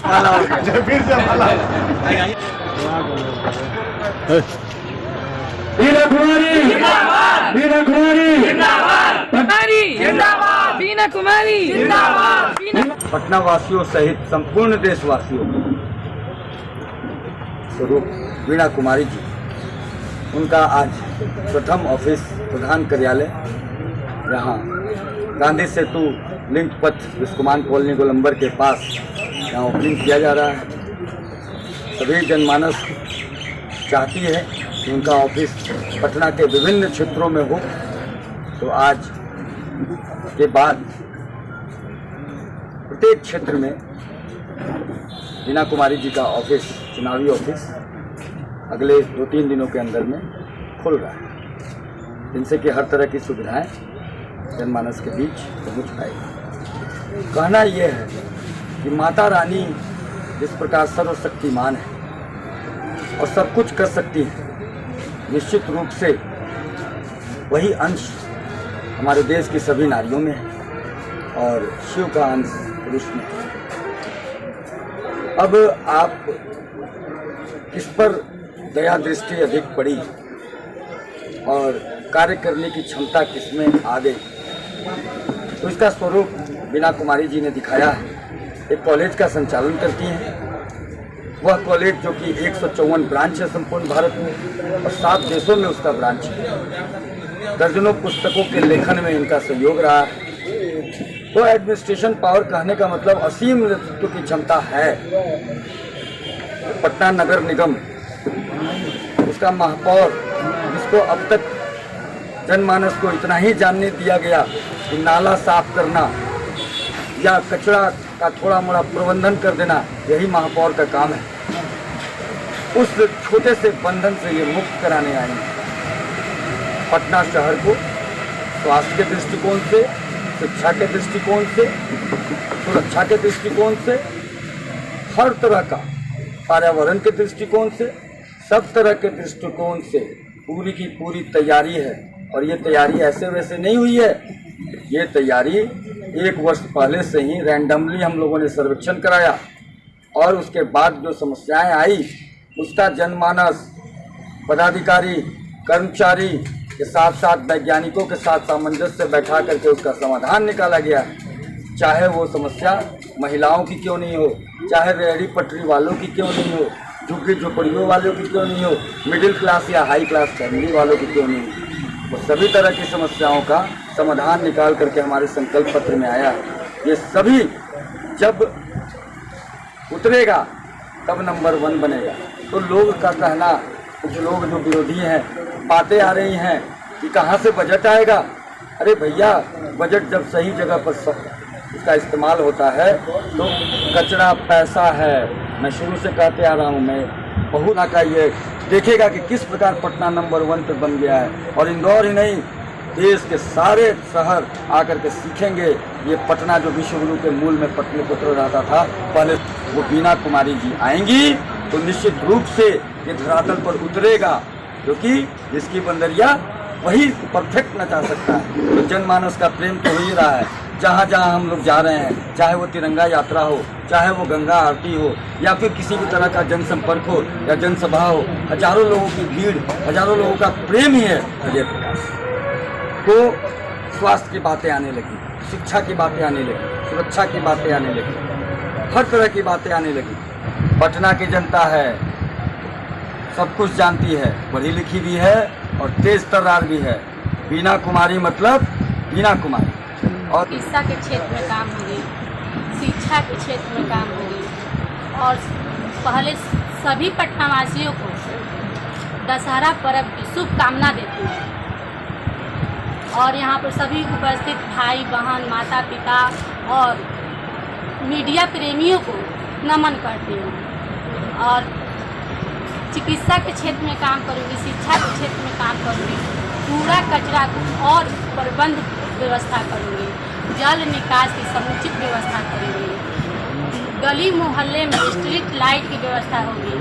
फिर से माला बीना कुमारी बीना कुमारी बीना कुमारी पटना वासियों सहित संपूर्ण देशवासियों स्वरूप वीणा कुमारी जी, उनका आज प्रथम ऑफिस प्रधान कार्यालय यहाँ गांधी सेतु लिंक पथ विस्कुमान कॉलोनी गोलंबर के पास यहाँ ओपनिंग किया जा रहा है। सभी जनमानस चाहती है कि उनका ऑफिस पटना के विभिन्न क्षेत्रों में हो, तो आज के बाद प्रत्येक क्षेत्र में वीणा कुमारी जी का ऑफिस, चुनावी ऑफिस अगले 2-3 दिनों के अंदर में खुल रहा है, जिनसे कि हर तरह की सुविधाएं जनमानस के बीच पहुंच पाएगी। कहना यह है कि माता रानी जिस प्रकार सर्वशक्तिमान है और सब कुछ कर सकती है, निश्चित रूप से वही अंश हमारे देश की सभी नारियों में है और शिव का अंश पुरुष में है। अब आप किस पर दया दृष्टि अधिक पड़ी और कार्य करने की क्षमता किसमें आ गई, तो इसका स्वरूप वीणा कुमारी जी ने दिखाया है। एक कॉलेज का संचालन करती हैं, वह कॉलेज जो कि 154 ब्रांच है संपूर्ण भारत में और 7 देशों में उसका ब्रांच है। दर्जनों पुस्तकों के लेखन में इनका सहयोग रहा है। तो एडमिनिस्ट्रेशन पावर कहने का मतलब असीम नेतृत्व की क्षमता है। पटना नगर निगम, उसका महापौर, जिसको अब तक जनमानस को इतना ही जानने दिया गया कि नाला साफ करना या कचरा का थोड़ा मोड़ा प्रबंधन कर देना यही महापौर का काम है। उस छोटे से बंधन से ये मुक्त कराने आए हैं। पटना शहर को स्वास्थ्य के दृष्टिकोण से, शिक्षा के दृष्टिकोण से, सुरक्षा के दृष्टिकोण से, हर तरह का पर्यावरण के दृष्टिकोण से, सब तरह के दृष्टिकोण से पूरी की पूरी तैयारी है। और ये तैयारी ऐसे वैसे नहीं हुई है, ये तैयारी 1 वर्ष पहले से ही रैंडमली हम लोगों ने सर्वेक्षण कराया और उसके बाद जो समस्याएं आई उसका जनमानस, पदाधिकारी, कर्मचारी के साथ साथ वैज्ञानिकों के साथ सामंजस्य बैठा करके उसका समाधान निकाला गया। चाहे वो समस्या महिलाओं की क्यों नहीं हो, चाहे रेहड़ी पटरी वालों की क्यों नहीं हो, झुग्गी झोपड़ियों वालों की क्यों नहीं हो, मिडिल क्लास या हाई क्लास फैमिली वालों की क्यों नहीं हो, वो सभी तरह की समस्याओं का समाधान निकाल करके हमारे संकल्प पत्र में आया है। ये सभी जब उतरेगा तब नंबर 1 बनेगा। तो लोग का कहना, कुछ लोग जो विरोधी हैं, बातें आ रही हैं कि कहाँ से बजट आएगा। अरे भैया, बजट जब सही जगह पर इसका इस्तेमाल होता है तो कचरा पैसा है। मैं शुरू से कहते आ रहा हूँ, मैं बहुत का ये देखेगा कि किस प्रकार पटना नंबर 1 पे बन गया है। और इंदौर ही नहीं, देश के सारे शहर आकर के सीखेंगे। ये पटना जो विश्वगुरु के मूल में पटलिपुत्र रहता था, पहले वो वीणा कुमारी जी आएंगी तो निश्चित रूप से ये धरातल पर उतरेगा, क्योंकि जिसकी बंदरिया वही परफेक्ट नचा सकता है। तो जनमानस का प्रेम तो हो ही रहा है। जहाँ जहाँ हम लोग जा रहे हैं, चाहे वो तिरंगा यात्रा हो, चाहे वो गंगा आरती हो, या फिर किसी भी तरह का जनसंपर्क हो या जनसभा हो, हजारों लोगों की भीड़, हजारों लोगों का प्रेम ही है अजय प्रकाश। तो स्वास्थ्य की बातें आने लगी, शिक्षा की बातें आने लगी, सुरक्षा की बातें आने लगी, हर तरह की बातें आने लगी। पटना की जनता है, सब कुछ जानती है, पढ़ी लिखी भी है और तेज तर्रार भी है। वीणा कुमारी मतलब वीणा कुमारी। और चिकित्सा के क्षेत्र में काम होगी, शिक्षा के क्षेत्र में काम होगी। और पहले सभी पटनावासियों को दशहरा पर्व की शुभकामना देती हूँ। और यहाँ पर सभी उपस्थित भाई बहन, माता पिता और मीडिया प्रेमियों को नमन करती हूँ। और चिकित्सा के क्षेत्र में काम करूँगी, शिक्षा के क्षेत्र में काम करूँगी, कूड़ा कचरा और प्रबंध व्यवस्था करूँगी, जल निकास की समुचित व्यवस्था करूँगी, गली मोहल्ले में स्ट्रीट लाइट की व्यवस्था होगी।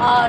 और